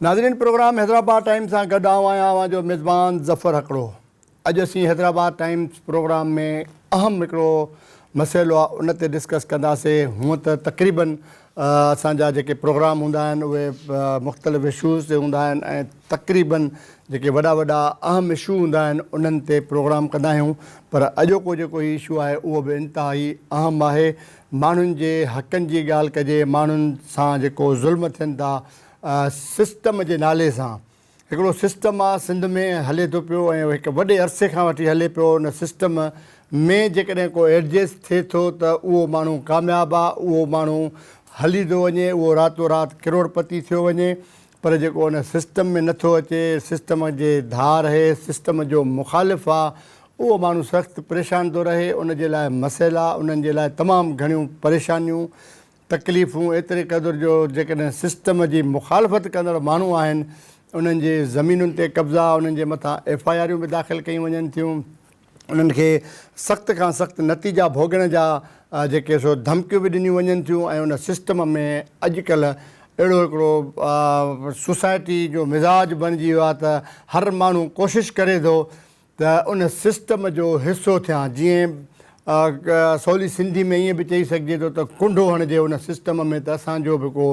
नाज़रीन programme Hyderabad times सां गॾु आहियां जो मेज़बान ज़फ़र हकड़ो। अॼु असीं हैदराबाद टाइम्स प्रोग्राम में अहम हिकिड़ो मसइलो आहे उन ते डिस्कस कंदासीं। हूअं त तक़रीबन असांजा जेके प्रोग्राम हूंदा आहिनि उहे मुख़्तलिफ़ इशूज़ ते हूंदा आहिनि ऐं तक़रीबन जेके वॾा वॾा अहम इशू हूंदा आहिनि उन्हनि ते प्रोग्राम कंदा आहियूं। पर अॼोको जेको इशू आहे उहो बि इंतिहाई अहम आहे। माण्हुनि जे हक़नि जी ॻाल्हि कजे, माण्हुनि सां जेको ज़ुल्म थियनि था सिस्टम जे नाले सां। हिकिड़ो सिस्टम आहे सिंध में हले थो पियो ऐं हिकु वॾे अरसे खां वठी हले पियो। उन सिस्टम में जेकॾहिं को एडजस्ट थिए थो त उहो माण्हू कामयाबु आहे, उहो माण्हू हली थो वञे, उहो रातो राति करोड़पति थियो वञे। पर जेको उन सिस्टम में नथो अचे, सिस्टम जे धार आहे, सिस्टम जो मुखालिफ़ आहे, उहो माण्हू सख़्तु परेशान थो रहे। उन जे लाइ मसइला, उन्हनि जे लाइ तमामु घणियूं परेशानियूं तकलीफ़ूं एतिरे क़दुरु जो जेकॾहिं सिस्टम जी मुखालफ़त कंदड़ माण्हू आहिनि उन्हनि जे ज़मीनुनि ते कब्ज़ा, उन्हनि जे मथां FIR बि दाख़िल कयूं वञनि थियूं। उन्हनि खे सख़्त खां सख़्तु नतीजा भोगण जा जेके सो धमकियूं बि ॾिनियूं वञनि थियूं। ऐं उन सिस्टम में अॼुकल्ह अहिड़ो हिकिड़ो सोसाइटी जो मिज़ाज बणिजी वियो आहे त हर माण्हू कोशिशि करे थो त उन सिस्टम जो हिसो थियां। जीअं सवली सिंधी में ईअं बि चई सघिजे थो त कुंडो हणिजे उन सिस्टम में, त असांजो बि को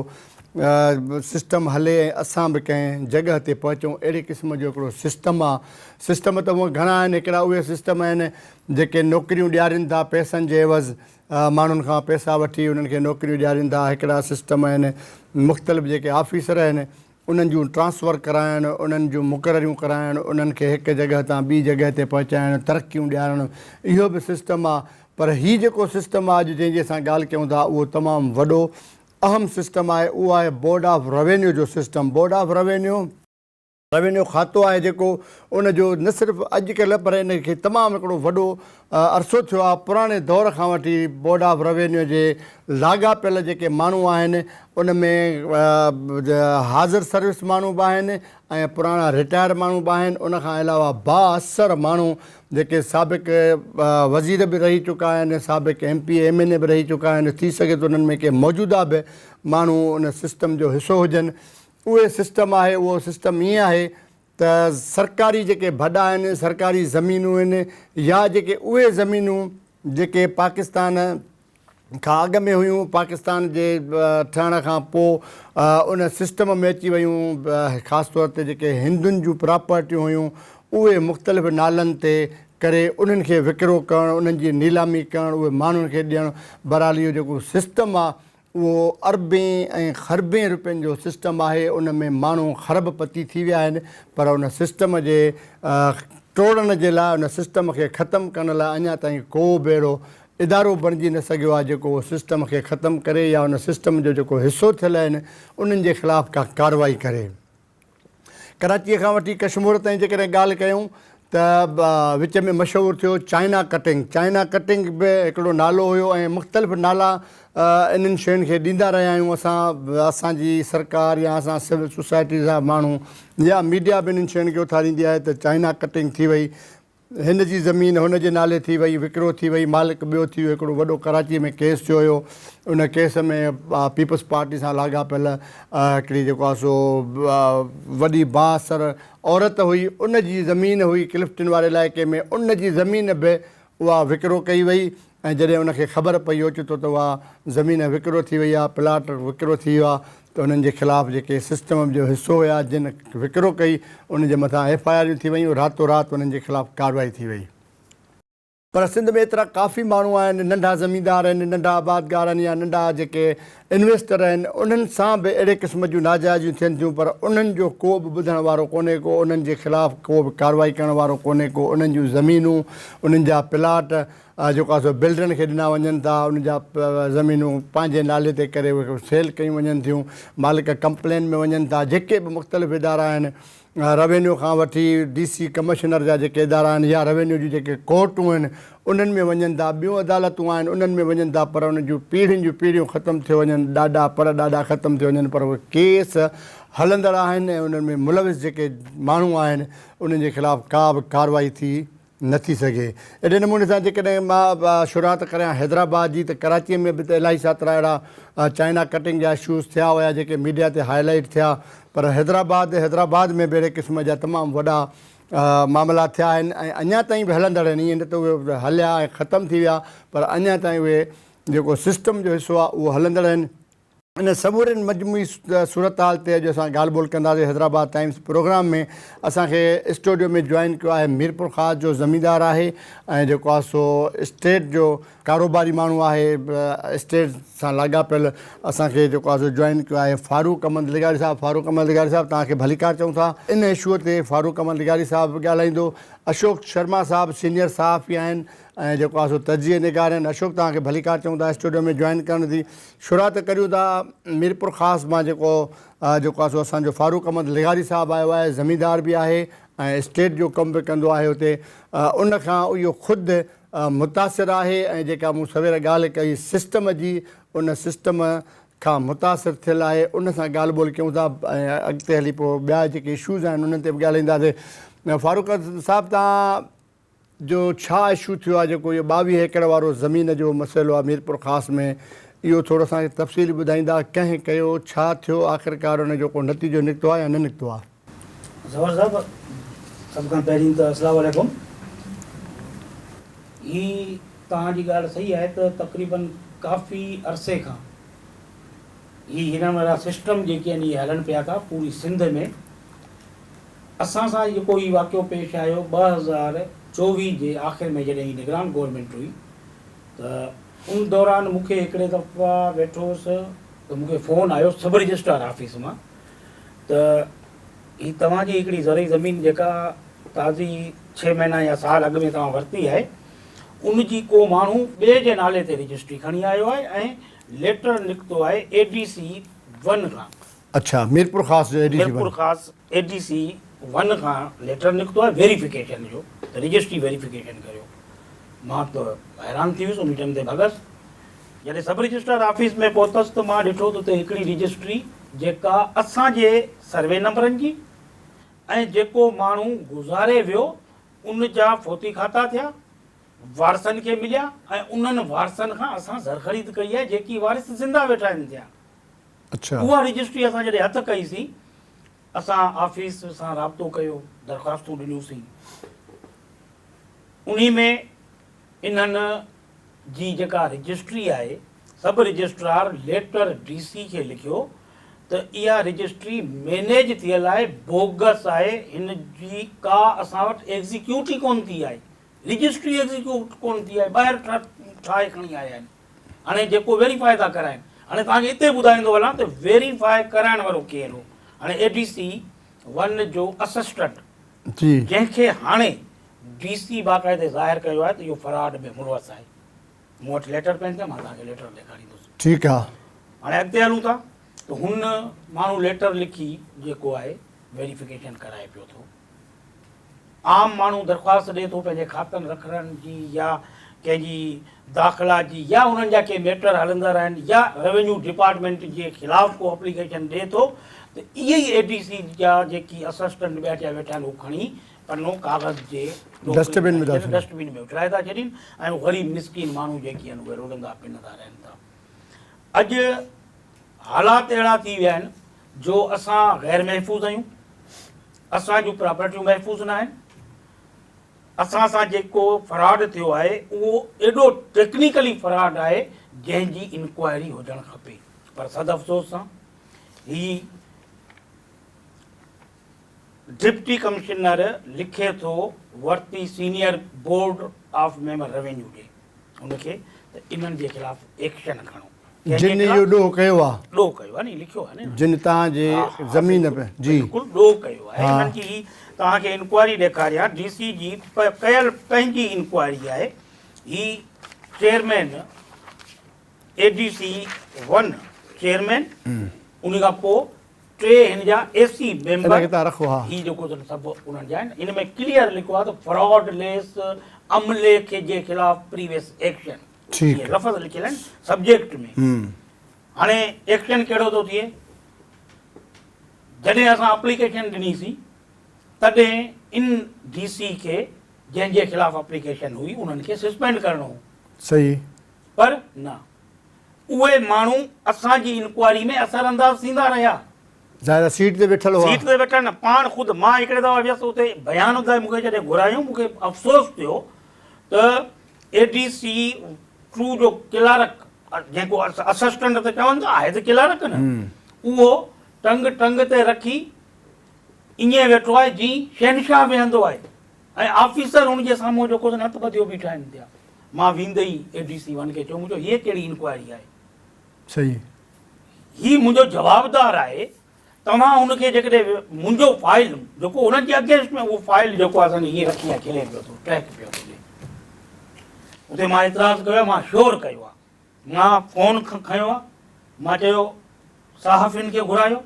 सिस्टम हले ऐं असां बि कंहिं जॻह ते पहुचूं। अहिड़े क़िस्म जो हिकिड़ो सिस्टम आहे। सिस्टम त हूअं घणा आहिनि। हिकिड़ा उहे सिस्टम आहिनि जेके नौकरियूं ॾियारीनि था पैसनि जे एवज़, माण्हुनि खां पैसा वठी उन्हनि खे नौकरियूं ॾियारीनि था। हिकिड़ा सिस्टम आहिनि मुख़्तलिफ़ जेके ऑफिसर आहिनि उन्हनि जूं ट्रांसफ़र कराइण, उन्हनि जूं मुक़ररियूं कराइण, उन्हनि खे हिकु जॻह तां ॿी जॻह ते पहुचाइण, तरक़ियूं ॾियारणु, इहो बि सिस्टम आहे। पर हीउ जेको सिस्टम आहे अॼु जंहिंजी असां ॻाल्हि कयूं था उहो तमामु वॾो अहम सिस्टम आहे। उहो आहे बोर्ड ऑफ रेवेन्यू जो सिस्टम। बोर्ड ऑफ रेवेन्यू खातो आहे जेको उनजो न सिर्फ़ु अॼुकल्ह पर इन खे तमामु हिकिड़ो वॾो अरसो थियो आहे। पुराणे दौर खां वठी बोर्ड ऑफ रेवेन्यू जे लाॻापियल जेके माण्हू आहिनि उन में हाज़िर सर्विस माण्हू बि आहिनि ऐं पुराणा रिटायर माण्हू बि आहिनि। उनखां अलावा बाअसर माण्हू जेके साबिक़ वज़ीर बि रही चुका आहिनि, साबिक़ MP MNA बि रही चुका आहिनि। थी सघे थो उन्हनि में के मौजूदा बि माण्हू उन सिस्टम जो हिसो हुजनि। उहे सिस्टम आहे, उहो सिस्टम ईअं आहे त सरकारी जेके भॾा आहिनि, सरकारी ज़मीनूं आहिनि या जेके उहे ज़मीनूं जेके पाकिस्तान खां अॻु में हुयूं, पाकिस्तान जे ठहण खां पोइ उन सिस्टम में अची वियूं, ख़ासि तौर ते जेके हिंदुनि जूं प्रॉपर्टियूं हुयूं उहे मुख़्तलिफ़ नालनि ते करे उन्हनि खे विकिरो करणु, उन्हनि जी नीलामी करणु, उहे माण्हुनि खे ॾियणु। बहरहाल इहो जेको सिस्टम आहे उहो अरबें ऐं ख़रबें रुपयनि जो सिस्टम आहे। उन में माण्हू ख़रबपति थी विया आहिनि। पर उन सिस्टम जे टोड़ण जे लाइ, उन सिस्टम खे ख़तमु करण लाइ अञा ताईं को बि अहिड़ो इदारो बणिजी न सघियो आहे जेको सिस्टम खे ख़तमु करे या उन सिस्टम जो जेको हिसो थियल आहिनि उन्हनि जे ख़िलाफ़ु का कार्रवाई करे। कराचीअ खां वठी कश्मीर ताईं जेकॾहिं ॻाल्हि कयूं त विच में मशहूरु थियो चाइना कटिंग। चाइना कटिंग बि हिकिड़ो नालो हुयो ऐं मुख़्तलिफ़ नाला इन्हनि शयुनि खे ॾींदा रहिया आहियूं असांजी सरकार या असां सिविल सोसाइटी जा माण्हू या मीडिया बि इन्हनि शयुनि खे उथारींदी आहे त चाइना कटिंग थी वई, हिन जी ज़मीन हुन जे नाले थी वई, विकिरो थी वई, मालिक ॿियो थी वियो। हिकिड़ो वॾो कराचीअ में केस थियो हुयो। उन केस में पीपल्स पार्टी सां लाॻापियल हिकिड़ी जेको आहे सो वॾी बाअसर औरत हुई, उन जी ज़मीन हुई क्लिफ्टन वारे इलाइक़े में, उन जी ज़मीन बि उहा विकिरो कई वई। ऐं जॾहिं उनखे ख़बर पई ओचितो त उहा ज़मीन विकिरो थी वई आहे, प्लाट विकिरो थी वियो आहे, त उन्हनि जे ख़िलाफ़ु जेके सिस्टम जो हिसो हुया जिन विकिरो कई उन जे मथां FIR थी वियूं। रातो राति उन्हनि जे ख़िलाफ़ु कार्रवाई थी वई। पर सिंध में एतिरा काफ़ी माण्हू आहिनि, नंढा ज़मीनदार आहिनि, नंढा आबादगार आहिनि या नंढा जेके इन्वेस्टर आहिनि, उन्हनि सां बि अहिड़े क़िस्म जूं नाजाइज़ियूं थियनि थियूं। पर उन्हनि जो को बि ॿुधण वारो कोन्हे को, उन्हनि जे ख़िलाफ़ु को बि कार्रवाई करण वारो कोन्हे को। उन्हनि जूं ज़मीनूं, उन्हनि जा प्लाट जेको आहे सो बिल्डरनि खे ॾिना वञनि था, उन जा ज़मीनूं पंहिंजे नाले ते करे उहे सेल कयूं वञनि थियूं, मालिक कंप्लेन में वञनि था। जेके बि मुख़्तलिफ़ इदारा आहिनि, रेवेन्यू खां वठी DC कमिश्नर जा जेके इदारा आहिनि या रेवेन्यू जी जेके कोर्टूं आहिनि उन्हनि में वञनि था, ॿियूं अदालतूं आहिनि उन्हनि में वञनि था। पर उन जूं पीढ़ियुनि जूं पीढ़ियूं ख़तमु थी वञनि, ॾाढा ख़तमु थी वञनि। पर उहे केस हलंदड़ आहिनि ऐं उन्हनि में मुलविस जेके माण्हू आहिनि उन्हनि जे ख़िलाफ़ु का बि कार्रवाई थी न थी सघे। अहिड़े नमूने सां जेकॾहिं मां शुरूआति करियां हैदराबाद जी, त कराचीअ में बि त इलाही सातरा अहिड़ा चाइना कटिंग जा इशूज़ थिया हुया जेके मीडिया ते हाईलाइट थिया, पर हैदराबाद में बि अहिड़े क़िस्म जा तमामु वॾा मामला थिया आहिनि ऐं अञा ताईं बि हलंदड़ आहिनि। ईअं न त उहे हलिया ऐं ख़तमु थी विया, पर अञा ताईं उहे जेको सिस्टम जो हिसो आहे उहो हलंदड़ आहिनि। इन समूरनि मजमूई सूरत हाल ते अॼु असां ॻाल्हि ॿोल कंदासीं हैदराबाद टाइम्स प्रोग्राम में। असांखे स्टूडियो में जॉइन कयो आहे मीरपुर ख़ास जो ज़मींदार आहे ऐं जेको आहे सो स्टेट जो कारोबारी माण्हू आहे, स्टेट सां लाॻापियल असांखे जेको आहे सो जॉइन कयो आहे फारूक अहमद लिगारी साहिबु। फारूक अहमद लिगारी साहिबु तव्हांखे भलीकार चऊं था। इन इशूअ ते फारूक अहमद लिगारी साहिबु ॻाल्हाईंदो। अशोक शर्मा साहिबु सीनियर सहाफ़ी आहिनि ऐं जेको आहे सो तर्जीह निगार आहिनि। अशोक तव्हांखे भलीकार चऊं था स्टूडियो में जॉइन करण जी। शुरूआति करियूं था मीरपुर ख़ासि मां जेको आहे सो असांजो फारूक अहमद लिगारी साहिबु आयो आहे, ज़मींदार बि आहे ऐं स्टेट जो कमु बि कंदो आहे हुते। उन खां इहो ख़ुदि मुतासिर आहे ऐं जेका मूं सवेर ॻाल्हि कई सिस्टम जी, उन सिस्टम खां मुतासिर थियल आहे। उन सां ॻाल्हि ॿोल कयूं था ऐं अॻिते हली पोइ ॿिया जेके इशूज़ आहिनि उन्हनि ते बि ॻाल्हाईंदासीं। फारूक साहिबु तव्हां जो छा इशू थियो आहे जेको इहो 22 एकड़ वारो ज़मीन जो मसइलो आहे मीरपुर ख़ासि में, इहो थोरो असांखे तफ़सील ॿुधाईंदा, कंहिं कयो, छा थियो, आख़िरकार उन जो को नतीजो निकितो आहे या न निकितो आहे? ज़फ़र साहिबु, सभ खां पहिरीं त अस्सलाम वालेकुम। ही तव्हांजी ॻाल्हि सही आहे त तक़रीबन काफ़ी अरसे खां हिन वारा सिस्टम जेके आहिनि इहे हलनि पिया था पूरी सिंध में। असां सां जेको ही वाक़ियो पेश आयो 2024 जे आख़िर में जॾहिं निगरान गवर्नमेंट हुई, त उन दौरान मूंखे हिकिड़े दफ़ा वेठो हुउसि त मूंखे फ़ोन आयो सब रजिस्ट्रार ऑफिस मां त ही तव्हांजी हिकिड़ी ज़रई ज़मीन जेका ताज़ी 6 महीना या साल अॻु में तव्हां वरिती आहे, उनजी को माण्हू ॿिए जे नाले ते रजिस्ट्री खणी आयो आहे ऐं लेटर निकितो आहे ADC 1 खां। अच्छा, मीरपुर ख़ासि जो मीरपुर ख़ासि ADC 1 खां लेटर निकितो आहे वेरिफिकेशन जो, त रजिस्ट्री वेरिफिकेशन करियो। मां त हैरान थी वियुसि, उन टाइम ते भॻसि। जॾहिं सब रजिस्ट्रार ऑफिस में पहुतसि त मां ॾिठो त उते हिकिड़ी रजिस्ट्री जेका असांजे सर्वे नंबरनि जी ऐं जेको माण्हू गुज़ारे वियो उन जा फोती खाता थिया, वारसनि खे मिलिया ऐं उन्हनि वारसनि खां असां ज़रख़रीद कई आहे जेकी वारिस ज़िंदा वेठा आहिनि थिया। अच्छा, उहा रजिस्ट्री असां जॾहिं हथु कईसीं, असां ऑफिस सां राब्तो कयो, दरख़्वास्तूं ॾिनियूंसीं। उन्ही में इन्हनि जी जेका रजिस्ट्री आहे, सब रजिस्ट्रार लेटर DC खे लिखियो त इहा रजिस्ट्री मैनेज थियल आहे, बोगस आहे, हिन जी का असां वटि एग्ज़ीक्यूट ई कोन थी आहे, रजिस्ट्री एग्ज़ीक्यूट कोन थी आहे, ॿाहिरि ठाहे खणी आया आहिनि। हाणे जेको वेरीफाई था कराइनि, हाणे तव्हांखे हिते ॿुधाईंदो हलां त वेरीफाई कराइण वारो केरु हो। हाणे ADC 1 जो असिस्टेंट जी, जंहिंखे हाणे DC बाक़ाइदे ज़ाहिर कयो आहे त इहो फ्रॉड में मुलवस आहे। मूं वटि लेटर पेन थिया, मां तव्हांखे लेटर ॾेखारींदुसि। ठीकु आहे। हाणे अॻिते हलूं था त हुन माण्हू लेटर लिखी जेको आहे वेरिफिकेशन कराए पियो थो। आम माण्हू दरख़्वास्त ॾिए थो पंहिंजे खातनि रखण जी या कंहिंजी दाख़िला जी, या उन्हनि जा के मैटर हलंदड़ आहिनि, या रेवेन्यू डिपार्टमेंट जे ख़िलाफ़ु को एप्लीकेशन ॾिए थो, त इहे ई ADC जा जेकी असिस्टेंट ॿिया टिया वेठा आहिनि, उहे खणी पनो कागज़ जे डस्टबिन में उछलाए था छॾीनि ऐं ग़रीब मिसकीन माण्हू जेके आहिनि उहे रुलंदा पिनंदा रहनि था। अॼु हालात अहिड़ा थी विया आहिनि जो असां ग़ैर महफ़ूज़ आहियूं, असां जूं प्रॉपर्टियूं महफ़ूज़ न आहिनि। असां सां जेको फ्रॉड थियो आहे उहो एॾो टेक्निकली फ्रॉड आहे जंहिंजी इंक्वायरी हुजणु खपे, पर सद अफ़सोस सां ही डिप्टी कमिश्नर लिखे थो वरिती senior board of member revenue ॾे उनखे त इन्हनि जे ख़िलाफ़ु एक्शन खणो। जिन इहो ॾोह कयो आहे, ॾोह कयो आहे नी, लिखियो आहे न, जिन तव्हांजे ज़मीन पे जी बिल्कुलु ॾोह कयो आहे। हिननि जी तव्हांखे इंक्वायरी ॾेखारियां, DC जी कयल पंहिंजी इंक्वायरी आहे। ही चेयरमैन ADC 1 चेयरमैन, उन खां पोइ 3 हिन जा AC मेंबर, रखो। हा, ही जेको सभु उन्हनि जा आहिनि। इन में क्लियर लिखो आहे त फ्रॉडलेस अमले के जे ख़िलाफ़ प्रीवियस एक्शन, ठीकु, लफ़्ज़ लिखियल आहिनि सब्जेक्ट में। हाणे एक्शन कहिड़ो थो थिए, जॾहिं असां एप्लीकेशन ॾिनीसीं तॾहिं इन DC खे जंहिंजे ख़िलाफ़ एप्लीकेशन हुई उन्हनि खे सस्पेंड करणो हो, सही पर न, उहे माण्हू असांजी इंक्वायरी में असरअंदाज़ थींदा रहिया। ज़ाहिर सीट ते वेठल हुआ। सीट ते वेठा न, पाण ख़ुदि मां हिकिड़े दफ़ा वियुसि उते बयान ॿुधाए मूंखे जॾहिं घुरायूं, मूंखे अफ़सोस थियो त ADC क्रू जो क्लार्क जेको असिस्टेंट त चवनि था, आहे त क्लार्क न, उहो टंग ते रखी ईअं वेठो आहे जीअं शहनशाह वेहंदो आहे, ऐं ऑफिसर हुनजे साम्हूं जेको हथु ॿधियो बीठा आहिनि पिया। मां वेंदे ई ADC 1 खे चयो, मुंहिंजो हीअ कहिड़ी इंक्वायरी आहे? सही हीअ मुंहिंजो जवाबदार आहे, तव्हां हुनखे जेकॾहिं मुंहिंजो फाइल जेको हुननि जे अगेंस्ट में, उहो फाइल जेको आहे असांखे हीअं रखी आहे, खिले पियो थो, ट्रैक पियो थो ॾिए। उते मां एतिराज़ु कयो, मां शोर कयो आहे, मां फ़ोन खयो आहे, मां चयो सहाफ़ियुनि खे घुरायो,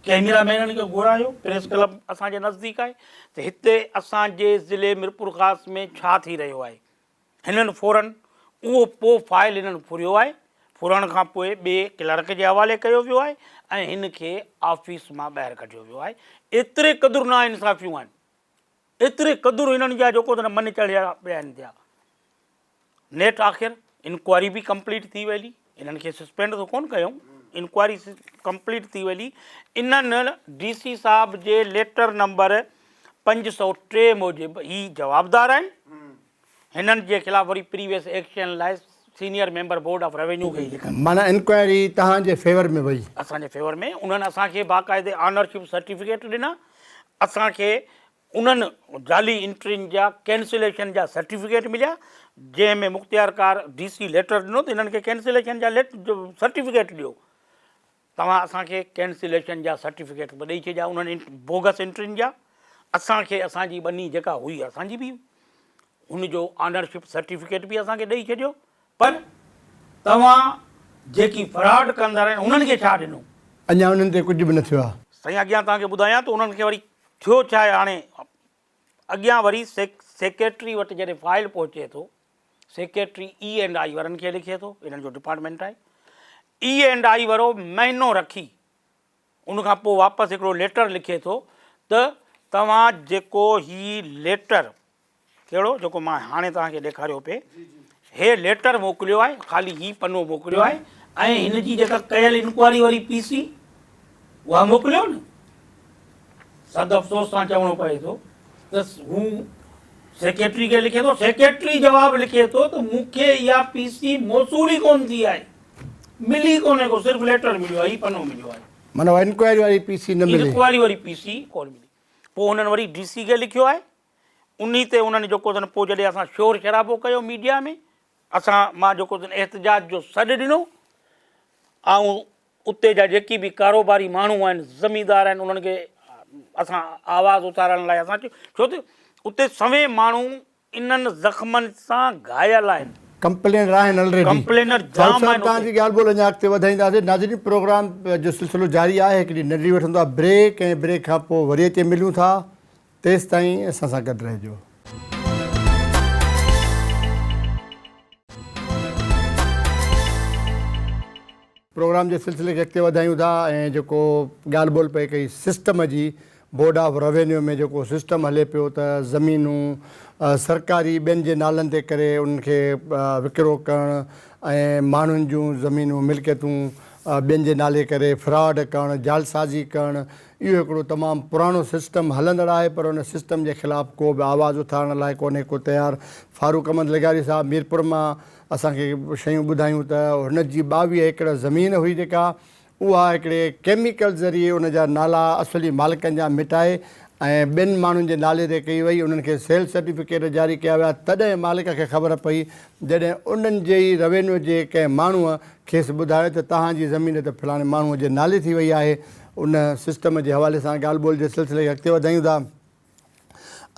कैमरामैननि खे घुरायो, प्रेस क्लब असांजे नज़दीक आहे, त हिते असांजे ज़िले मिरपुर ख़ासि में छा थी रहियो आहे। हिननि फ़ौरन उहो पोइ फाइल हिननि फुरियो आहे, फुरण खां पोइ ॿिए क्लर्क जे हवाले कयो वियो आहे ऐं हिन खे ऑफिस मां ॿाहिरि कढियो वियो आहे। एतिरे क़दुरु नाइंसाफ़ियूं आहिनि, एतिरे क़दुरु हिननि जा जेको त मन चढ़िया पिया आहिनि थिया। नेट आख़िर इंक्वायरी बि कंप्लीट थी वेली, इन्हनि खे सस्पेंड त कोन कयूं, इंक्वायरी कंप्लीट थी वेली। इन्हनि DC साहब जे लेटर नंबर 503 मूजिबि ही जवाबदार आहिनि। हिननि जे ख़िलाफ़ वरी प्रीवियस एक्शन लाइ senior member board of revenue खे लिखनि, माना इंक्वायरी तव्हांजे फेवर में वई? असांजे फेवर में। उन्हनि असांखे बाक़ाइदे ऑनरशिप सर्टिफिकेट ॾिना, असांखे उन्हनि जाली एंट्रियुनि जा कैंसिलेशन जा सर्टिफिकेट मिलिया, जंहिंमें मुख़्तियारकार DC लेटर ॾिनो त हिननि खे कैंसिलेशन जा सर्टिफिकेट ॾियो। तव्हां असांखे कैंसिलेशन जा सर्टिफिकेट बि ॾेई छॾिया उन्हनि बोगस एंट्रियुनि जा। असांखे असांजी ॿनी जेका हुई असांजी बि हुनजो ऑनरशिप सर्टिफिकेट बि असांखे ॾेई छॾियो, पर तव्हां जेकी फ्रॉड कंदा आहिनि उन्हनि खे छा ॾिनो? अञा उन्हनि ते कुझु बि न थियो आहे। साईं अॻियां तव्हांखे ॿुधायां त उन्हनि खे वरी थियो छा आहे। हाणे अॻियां वरी सेक्रेटरी वटि जॾहिं फाइल पहुचे थो, सेक्रेटरी E&I वारनि खे लिखे थो, इन्हनि जो डिपार्टमेंट आहे, E&I वारो महीनो रखी उनखां पोइ वापसि हिकिड़ो लेटर लिखे थो त तव्हां जेको ही लेटर कहिड़ो जेको मां हाणे तव्हांखे ॾेखारियो पिए, हे लेटर मोकिलियो आहे, ख़ाली ही पनो मोकिलियो आहे, ऐं हिन जी जेका कयल इंक्वायरी वारी PC उहा मोकिलियो न। सद अफ़सोस सां चवणो पए थो त हू सेक्रेटरी खे लिखे थो, सेक्रेटरी जवाबु लिखे थो त मूंखे इहा PC मौसूल ई कोन थी आहे, मिली कोन्हे को, सिर्फ़ु लेटर मिलियो आहे, ही पनो मिलियो आहे, माना इंक्वायरी वारी PC न मिली, इंक्वायरी वारी PC कोन मिली। पोइ हुननि वरी DC खे लिखियो आहे, उन ते उन्हनि जेको अथनि पोइ जॾहिं असां शोर शराबो कयो मीडिया में, मां जेको अथनि एहतजाज जो सॾु ॾिनो, ऐं उते जा जेकी बि कारोबारी माण्हू आहिनि, ज़मींदार आहिनि, उन्हनि खे असां आवाज़ु उथारण लाइ असां छो त उते सवे माण्हू इन्हनि ज़ख़्मनि सां घायल आहिनि, कंप्लेनर आहिनि ऑलरेडी, कंप्लेनर जाम आहिनि। तव्हांजी ॻाल्हि ॿोल अञा अॻिते वधाईंदासीं। नाज़रीन, प्रोग्राम जो सिलसिलो जारी आहे, हिकिड़ी नंढी वठंदो आहे ब्रेक, ऐं ब्रेक खां पोइ वरी अचे मिलूं था। तेसि ताईं असां सां गॾु रहिजो। प्रोग्राम जे सिलसिले खे अॻिते वधायूं था, ऐं जेको ॻाल्हि ॿोल पई कई सिस्टम जी, बोर्ड ऑफ रेवेन्यू में जेको सिस्टम हले पियो त ज़मीनूं सरकारी ॿियनि जे नालनि ते करे उन्हनि खे विकिरो करणु, ऐं माण्हुनि जूं ज़मीनूं मिल्कियतूं ॿियनि जे नाले करे फ्रॉड करणु, जालसाज़ी करणु, इहो हिकिड़ो तमामु पुराणो सिस्टम हलंदड़ आहे, पर उन सिस्टम जे ख़िलाफ़ु को बि आवाज़ु उथारण लाइ कोन्हे को तयारु। फारूक अहमद लगारी साहब मीरपुर मां असांखे शयूं ॿुधायूं त हुन जी 22 एकड़ ज़मीन हुई जेका, उहा हिकिड़े केमिकल ज़रिए उन जा नाला असली मालिकनि जा मिटाए ऐं ॿियनि माण्हुनि जे नाले ते कई वई, उन्हनि खे सेल सर्टिफिकेट जारी कया विया। तॾहिं मालिक खे ख़बर पई जॾहिं उन्हनि जे ई रेवेन्यू जे कंहिं माण्हूअ खेसि ॿुधायो त तव्हांजी ज़मीन त फलाणे माण्हूअ जे नाले थी वई आहे। उन सिस्टम जे हवाले सां ॻाल्हि ॿोल जे सिलसिले खे अॻिते वधायूं था।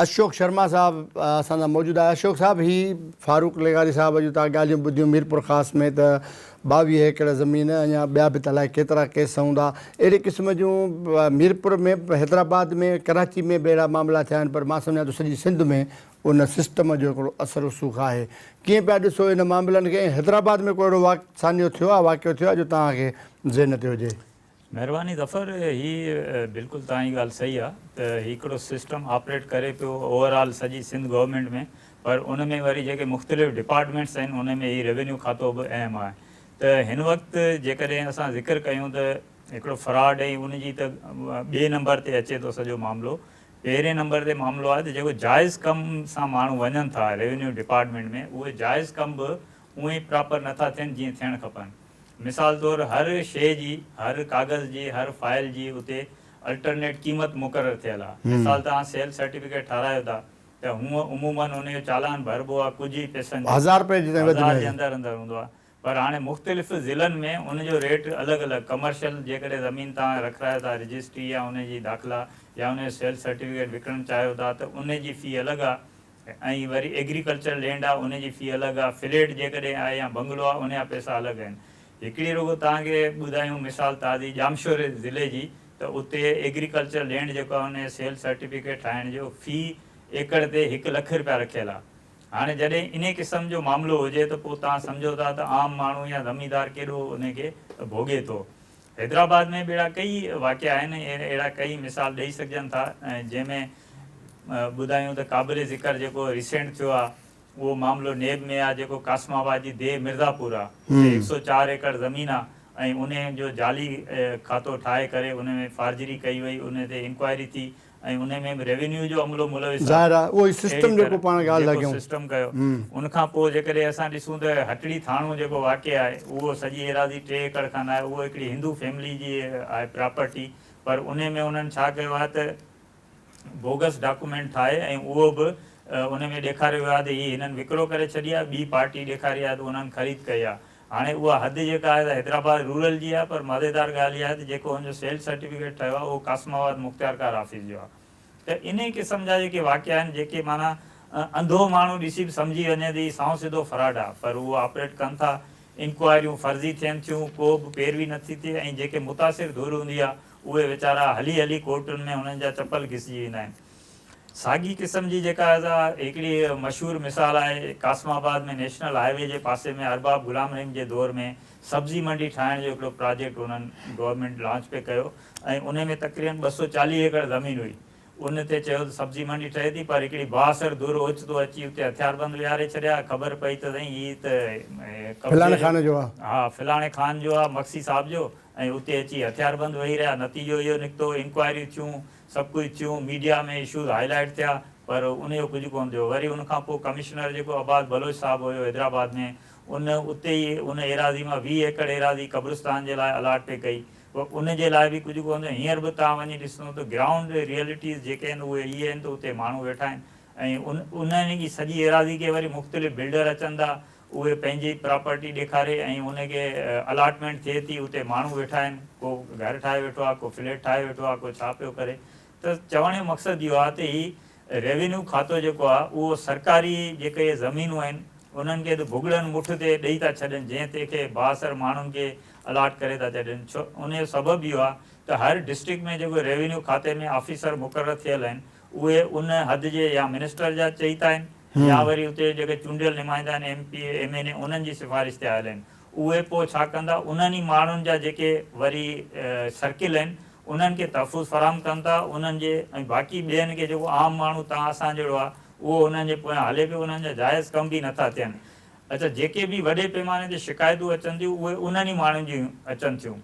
अशोक शर्मा साहब असांजा मौजूदु आहे। अशोक साहब, ही फारूक लगारी साहब जूं तव्हां ॻाल्हियूं ॿुधियूं मीरपुर ख़ासि में त 22 एकड़ ज़मीन, अञा ॿिया बि त अलाए केतिरा केस हूंदा, अहिड़े क़िस्म जूं मीरपुर में, हैदराबाद में, कराची में बि अहिड़ा मामला थिया आहिनि, पर मां सम्झां थो सॼी सिंध में उन सिस्टम जो हिकिड़ो असरु रसूख़ आहे। कीअं पिया ॾिसो इन मामलनि खे? हैदराबाद में को अहिड़ो सान्यो थियो आहे, वाक़ियो थियो आहे जो तव्हांखे ज़हन ते हुजे? महिरबानी ज़फ़र, ही बिल्कुलु तव्हांजी ॻाल्हि सही आहे त हिकिड़ो सिस्टम ऑपरेट करे पियो ओवरऑल सॼी सिंध गवर्नमेंट में, पर उन में वरी जेके मुख़्तलिफ़ डिपार्टमेंट्स आहिनि उन में ही रेवेन्यू खातो बि अहम आहे। त हिन वक़्तु जेकॾहिं असां ज़िक्र कयूं त हिकिड़ो फ्रॉड ऐं उनजी त ॿिए नंबर ते अचे थो सॼो मामिलो। पहिरें नंबर ते मामिलो आहे त जेको जाइज़ कम सां माण्हू वञनि था रेवेन्यू डिपार्टमेंट में, उहे जाइज़ कम बि उहे ई प्रॉपर नथा थियनि जीअं थियणु खपनि। मिसाल तौरु हर शइ जी, हर कागज़ जी, हर फाइल जी उते अल्टरनेट क़ीमत मुक़ररु थियल आहे। मिसाल तव्हां सेल सर्टिफिकेट ठारायो था त हूअं उमूमन उनजो चालान भरिबो आहे कुझु ई पैसनि जो, 1000 रुपए जी 1000 जे अंदरि अंदरि हूंदो आहे। पर हाणे मुख़्तलिफ़ ज़िलनि में उनजो रेट अलॻि अलॻि, कमर्शियल जेकॾहिं ज़मीन तव्हां रखायो था रजिस्ट्री या उनजी दाख़िला या उनजो सेल सर्टिफिकेट विकिणणु चाहियो था त उनजी फ़ी अलॻि आहे, ऐं वरी एग्रीकल्चर लैंड आहे उनजी फ़ी अलॻि आहे, फ्लैट जेकॾहिं आहे या बंगलो आहे उनजा पैसा अलॻि आहिनि। हिकिड़ी रुॻो तव्हांखे ॿुधायूं मिसाल तव्हांजी जामशोर ज़िले जी, त उते एग्रीकल्चर लैंड जेको आहे उनजो सेल सर्टिफिकेट ठाहिण जो फ़ी एकड़ ते 1 लख रुपया रखियल आहे। हाणे जॾहिं इन क़िस्म जो मामिलो हुजे त पोइ तव्हां सम्झो था त आम माण्हू या ज़मीदार केॾो उनखे भोॻे थो। हैदराबाद में बि अहिड़ा कई वाक़िया आहिनि, अहिड़ा कई मिसाल ॾेई सघजनि था, जंहिंमें ॿुधायूं त क़ाबिल ज़िक्र जेको रिसेंट थियो आहे उहो मामिलो नेब में आहे, जेको कासमाबाद जी देह मिर्ज़ापुर आहे। 104 एकड़ ज़मीन आहे ऐं उन जो जाली खातो ठाहे करे उन में फार्जरी कई वई, उन ते इंक्वायरी थी ऐं उन में बि रेवेन्यू जो अमलो मुलविस ज़ाहिर आहे उहो ई सिस्टम जेको पाण ॻाल्हि लॻियूं सिस्टम कयो। उनखां पोइ जेकॾहिं असां ॾिसूं त हटड़ी थाणो जेको वाक़िआ आहे उहो सॼी एराज़ी 3 एकड़ खनि आहे, उहो हिकिड़ी हिंदू फैमिली जी आहे प्रॉपर्टी, पर उन में उन्हनि छा कयो आहे त बोगस डॉक्यूमेंट ठाहे ऐं उहो बि उन में ॾेखारियो वियो आहे त हीअ हिननि विकिरो करे छॾी आहे, ॿी पार्टी ॾेखारी आहे त उन्हनि ख़रीद कई आहे। हाणे उहा हद जेका आहे त हैदराबाद रूरल जी आहे, पर मज़ेदार ॻाल्हि इहा आहे त जेको हुनजो सेल सर्टिफिकेट ठहियो आहे उहो कासमाबाद मुख़्तियार कार ऑफिस जो आहे। त इन क़िस्म जा जेके वाक़िया आहिनि, जेके माना अंधो माण्हू ॾिसी बि सम्झी वञे त साओ सिधो फ्रॉड आहे, पर उहो ऑपरेट कनि था। इंक्वायरियूं फर्ज़ी थियनि थियूं, को बि पैरवी नथी थिए, ऐं जेके मुतासिर धुर हूंदी आहे उहे वीचारा हली हली कोर्टुनि में हुननि जा चपल घिसिजी वेंदा आहिनि। साॻी क़िस्म जी जेका हिकिड़ी मशहूरु मिसाल आहे, कासमाबाद में नेशनल हाईवे जे पासे में अरबाब गुलाम रहीम जे दौर में सब्ज़ी मंडी ठाहिण जो हिकिड़ो प्रोजेक्ट उन्हनि गवर्नमेंट लॉन्च पे कयो, ऐं उन में तक़रीबन 240 एकड़ ज़मीन हुई। उन ते चयो त सब्ज़ी मंडी ठहे थी, पर हिकिड़ी बासर धुर ओचितो अची उते हथियारबंद विहारे छॾिया। ख़बर पई त साईं हीअ त फलाणे खान जो आहे, हा फलाणे खान जो आहे, मक्सी साहब जो, ऐं उते अची हथियारबंद वेही रहिया। नतीजो इहो निकितो, इंक्वायरियूं थियूं, सभु कुझु थियूं, मीडिया में इशूज़ हाईलाइट थिया, पर उनजो कुझु कोन थियो। वरी उनखां पोइ कमिश्नर जेको अब्बास बलोच साहबु हुयो हैदराबाद में, उन उते ई उन एराज़ी मां 20 एकड़ एराज़ी कब्रिस्तान जे लाइ अलाट पे कई, उन जे लाइ बि कुझु कोन थियो। हींअर बि तव्हां वञी ॾिसो त ग्राउंड रियलिटीज़ जेके आहिनि उहे इहे आहिनि त उते माण्हू वेठा आहिनि, ऐं उन्हनि जी सॼी एराज़ी खे वरी मुख़्तलिफ़ बिल्डर अचनि था, उहे पंहिंजी प्रॉपर्टी ॾेखारे ऐं उनखे अलाटमेंट थिए थी, उते माण्हू वेठा आहिनि, को घर ठाहे वेठो आहे, को फ्लैट ठाहे वेठो आहे, को छा पियो करे। त चवण जो मक़सदु इहो आहे त ही रेवेन्यू खातो जेको आहे उहो सरकारी जेके ज़मीनूं आहिनि उन्हनि खे त भुॻड़नि मुठ ते ॾेई था छॾनि, जंहिं ते खे बासर माण्हुनि खे अलाट करे था छॾनि। छो उनजो सबबु इहो आहे त हर डिस्ट्रिक्ट में जेको रेवेन्यू खाते में ऑफिसर मुक़ररु थियल आहिनि उहे उन हद जे या मिनिस्टर जा चई था आहिनि, या वरी उते जेके चूंडियल नुमाइंदा आहिनि MP MNA उन्हनि जी सिफ़ारिश ते आयल आहिनि। उहे पोइ छा कंदा, उन्हनि ई माण्हुनि जा जेके वरी सर्किल आहिनि उन्हनि खे तहफ़ुज़ फ़राहम कनि था उन्हनि जे, ऐं बाक़ी ॿियनि खे जेको आम माण्हू तव्हां असां जहिड़ो आहे उहो उन्हनि जे पोयां हले पियो, उन्हनि जा जाइज़ कम बि नथा थियनि। अच्छा, जेके बि वॾे पैमाने ते शिकायतूं अचनि थियूं उहे उन्हनि ई माण्हुनि जूं अचनि थियूं।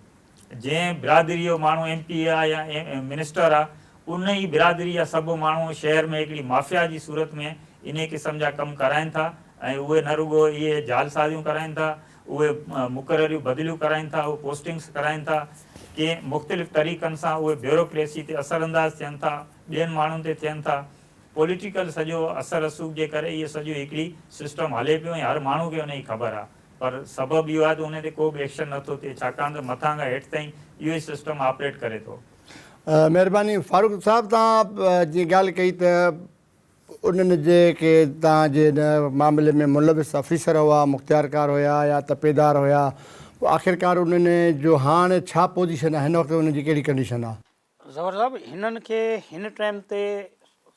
जंहिं बिरादरी जो माण्हू MP आहे या मिनिस्टर आहे, उन ई बिरादरी जा सभु माण्हू शहर में हिकिड़ी माफ़िया जी सूरत में इन क़िस्म जा कमु कराइनि था, ऐं उहे न रुॻो इहे जालसाज़ियूं कराइनि था, उहे मुक़ररियूं बदिलियूं कराइनि था, उहे पोस्टिंग्स कराइनि था, कंहिं मुख़्तलिफ़ तरीक़नि सां उहे ब्यूरोक्रेसी ते असरअंदाज़ थियनि था, ॿियनि माण्हुनि ते थियनि था। पॉलिटिकल सॼो असर रसूख़ जे करे इहो सॼो हिकिड़ी सिस्टम हले पियो, ऐं हर माण्हू खे उनजी ख़बर आहे, पर सबबु इहो आहे त उन ते को बि एक्शन नथो थिए, छाकाणि त मथां खां हेठि ताईं इहो ई सिस्टम ऑपरेट करे थो। महिरबानी फारूक साहब, तव्हां जीअं ॻाल्हि कई त उन्हनि जेके तव्हांजे हिन मामले में मुलविस ऑफिसर हुआ, मुख़्तियारकार हुया या तपेदार हुया, आख़िरकार उन्हनि जो हाणे छा पोजीशन आहे, हिन वक़्तु उन्हनि जी कहिड़ी कंडीशन आहे? ज़फ़र साहब, हिननि खे हिन टाइम ते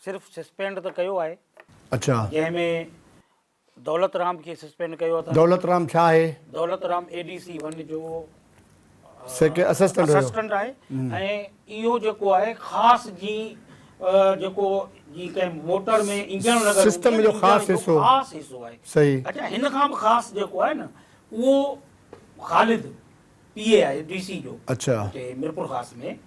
सिर्फ़ु सस्पेंड त कयो आहे। अच्छा, जंहिंमें दौलत राम खे सस्पेंड कयो आहे। दौलत राम छा आहे? दौलत राम ADC 1 जो असिस्टेंट हुयो। असिस्टेंट आहे ऐं इहो जेको आहे ख़ासि जेको जी कंहिं मोटर में इंजन लॻल सिस्टम जो ख़ासि हिसो। ख़ासि हिसो आहे। सही। अच्छा, हिन खां बि ख़ासि जेको आहे न उहो ख़ालिद पीए आहे डीसी जो। अच्छा। हिते मिरपुर ख़ासि में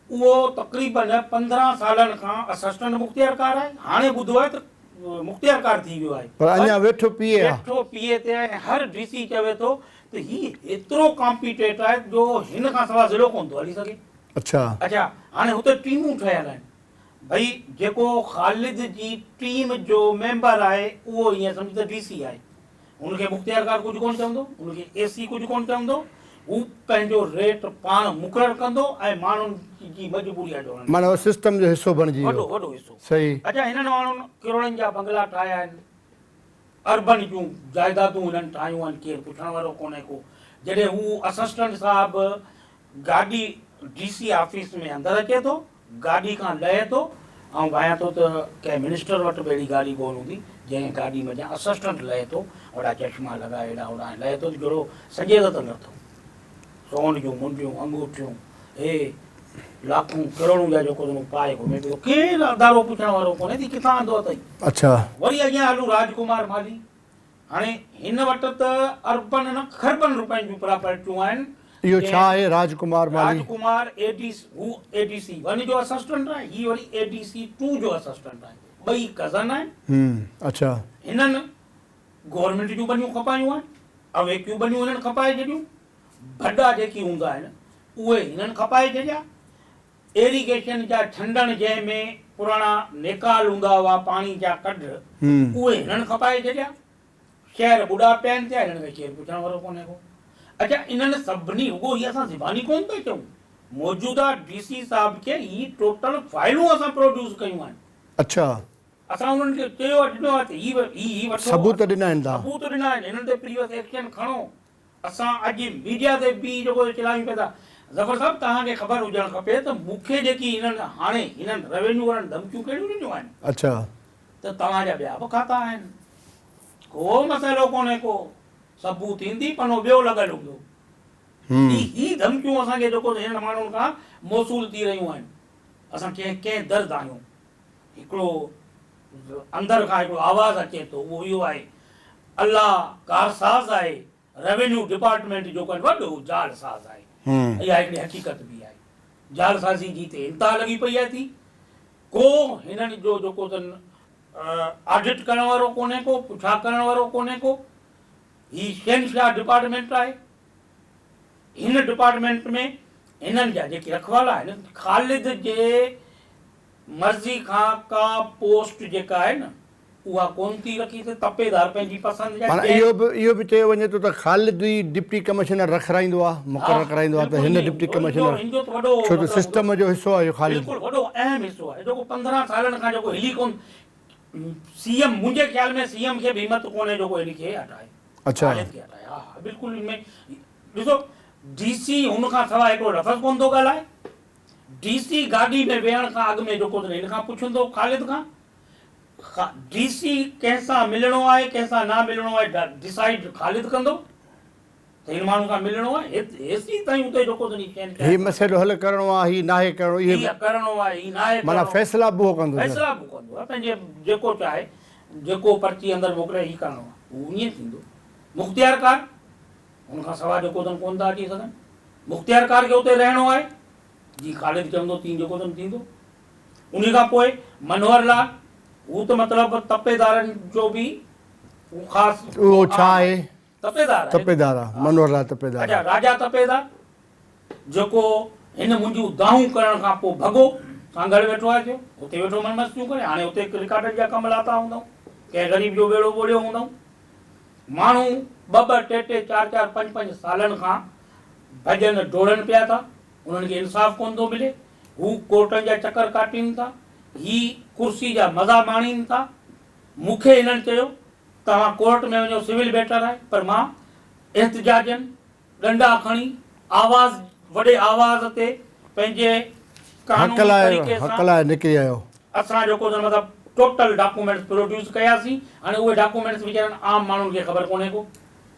उहो तक़रीबन 15 सालनि खां असिस्टेंट मुख़्तियारकार आहे। हाणे ॿुधो आहे त मुख़्तियारकार थी वियो आहे, पर अञा वेठो पीए आहे। वेठो पीए ते आहे। हर डीसी चवे थो त ही एतिरो कॉम्पिटेट आहे जो हिन खां सवाइ ज़िलो कोन थो हली सघे। अच्छा। अच्छा, हाणे हुते टीमूं ठहियल आहिनि। भई जेको ख़ालिद जी टीम जो मेंबर आहे उहो ईअं सम्झ त डीसी आहे, हुनखे मुख़्तियारकार कुझु कोन चवंदो, हुनखे एसी कुझु कोन चवंदो, हू पंहिंजो रेट पाण मुक़ररु कंदो ऐं माण्हुनि जी मजबूरी आहे। माना सिस्टम जो हिसो बणिजी वॾो वियो। वॾो हिसो। सही। अच्छा, हिननि माण्हुनि किरोड़नि जा बंगला ठाहिया आहिनि, अर्बन जूं जाइदादूं हिननि ठाहियूं आहिनि, केरु पुछण वारो कोन्हे को। जॾहिं हू असिस्टेंट साहिबु गाॾी डीसी ऑफिस में अंदरि अचे थो, गाॾी खां लहे थो ऐं भायां थो त कंहिं मिनिस्टर वटि बि अहिड़ी गाॾी कोन हूंदी जंहिं गाॾी में असिस्टेंट लहे थो, वॾा चश्मा लॻाए हेॾा होॾा लहे थो जहिड़ो सॼे त नथो। सोन जूं मुंडियूं अंगूठियूं हे लाखूं किरोड़ूं जा जेको पाए घुमे पियो, केरु अदारो पुछण वारो कोन्हे थी किथां आंदो अथई। अच्छा। वरी अॻियां हलूं राजकुमार माली। हाणे हिन वटि त अरबन न खरबन रुपयनि जूं प्रॉपर्टियूं आहिनि। इहो छा आहे राजकुमार माली? राजकुमार एडीसी 1 जो असिस्टेंट आहे, ही वरी एडीसी 2 जो असिस्टेंट आहे। ॿई कज़न आहिनि। अच्छा। हिननि गवर्नमेंट जूं बनियूं खपायूं आहिनि, अवेकियूं बनियूं हिननि खपाए छॾियूं, भॾा जेकी हूंदा आहिनि उहे हिननि खपाए छॾिया, एरीगेशन जा छंडण जंहिंमें पुराणा नेकाल हूंदा हुआ पाणी जा कढ उहे हिननि खपाए छॾिया। शहर ॿुॾा पिया आहिनि थिया, हिननि खे केरु पुछण वारो कोन्हे को। अच्छा, इन्हनि सभिनी रुॻो हीअ असां ज़बानी कोन था चऊं, मौजूदा डीसी साहिब खे ही टोटल फाइलूं असां प्रोड्यूस कयूं आहिनि। अच्छा। असां उन्हनि खे चयो ॾिनो आहे त ही वठो, सबूत ॾिना आहिनि तव्हां? सबूत ॾिना आहिनि, हिननि ते प्रीवियस एक्शन खणो। असां अॼु मीडिया ते बि जेको चिलायूं पिया था, ज़फर साहिबु तव्हांखे ख़बर हुजणु खपे त मूंखे जेकी हिननि हाणे हिननि रेवेन्यू वारनि धमकियूं कहिड़ियूं ॾिनियूं आहिनि। अच्छा। त तव्हांजा ॿिया बि खाता आहिनि, को मसइलो कोन्हे को, सबूत ईंदी पनो ॿियो लॻल हूंदो। ही धमकियूं असांखे जेको हिन माण्हुनि खां मौसूल थी रहियूं आहिनि। असां कंहिं दर्द आहियूं, हिकिड़ो अंदरि खां हिकिड़ो आवाज़ु अचे थो, उहो इहो आहे अल्लाह कारसाज़ आहे, रेवेन्यू डिपार्टमेंट जो कोई वॾो जालसाज़ आहे। इहा हिकिड़ी हक़ीक़त बि आहे, जालसाज़ी जी ते इंतिहा लॻी पई आहे थी। को हिननि जो जेको अथनि ऑडिट करण वारो कोन्हे को, पुछा करण वारो कोन्हे को। ही शहनशाह डिपार्टमेंट आहे, हिन डिपार्टमेंट में हिननि जा जेके रखवाला आहिनि, ख़ालिद जे मर्ज़ी खां का पोस्ट जेका आहे न उहा कोन थी रखी अथई, तपेदार पंहिंजी पसंदि जा। इहो बि चयो वञे थो त ख़ालिद ई डिप्टी कमिश्नर रखाईंदो आहे, मुक़ररु कराईंदो आहे, त हिन डिप्टी कमिश्नर छो त सिस्टम जो हिसो आहे ख़ालिद। बिल्कुलु वॾो अहम हिसो आहे जेको 15 सालनि खां जेको हिली कोन। सीएम मुंहिंजे ख्याल में सीएम खे बि हिमत कोन्हे जेको हिनखे हटाए। अच्छा, हा बिल्कुलु। हिनमें ॾिसो, डीसी हुन खां सवाइ हिकिड़ो लफ़्ज़ कोन थो ॻाल्हाए। डीसी गाॾी में वेहण खां अॻु में जेको हिन खां पुछंदो ख़ालिद खां, डीसी कंहिंसां मिलणो आहे कंहिंसां न मिलणो आहे डिसाइड ख़ालिद कंदो त हिन माण्हू खां मिलणो आहे। एसी ताईं हुते जेको ही मसइलो हल करणो आहे, ही नाहे करणो, इहे करणो आहे, ही नाहे माना फैसला बि कंदो, फैसला बि कंदो आहे। पंहिंजे जेको चाहे जेको पर्ची अंदरि मोकिले ही करणो आहे, उहो ईअं थींदो। मुख़्तियारकार हुन खां सवाइ जेको अथनि कोन था अची सघनि। मुख़्तियारकार खे उते रहणो आहे, जी ख़ालिद चवंदो तीअं जेको अथनि थींदो। उन खां पोइ मनोहर लाल, हू त मतिलबु तपेदारनि जो बि ख़ासि उहो छा आहे, तपेदार आहे मनोहर लाल तपेदार। अच्छा, राजा तपेदार जेको हिन मुंहिंजूं दाहूं करण खां पोइ भॻो सांगड़ वेठो आहे, थियो हुते वेठो मन मस्तियूं करे। हाणे हुते रिकॉर्डनि जा कम लाता हूंदव, कंहिं ग़रीब जो बेड़ो ॿोड़ियो हूंदव। माण्हू 2-2, 3-3, 4-4, 5-5 सालनि खां भॼन डोड़नि पिया था, उन्हनि खे इंसाफ़ कोन थो मिले। हू कोर्टनि जा चकर काटीनि था, ही कुर्सी जा मज़ा माणीनि था। मूंखे हिननि चयो तव्हां कोर्ट में वञो, सिविल मैटर आहे, पर मां एहतिजाजनि डंडा खणी आवाज़ वॾे आवाज़ ते पंहिंजे हक़ लाइ निकिरी आयो। असां जेको मतिलबु टोटल डॉक्यूमेंट्स प्रोड्यूस कयासीं। हाणे उहे डॉक्यूमेंट्स वीचारनि आम माण्हुनि खे ख़बर कोन्हे को।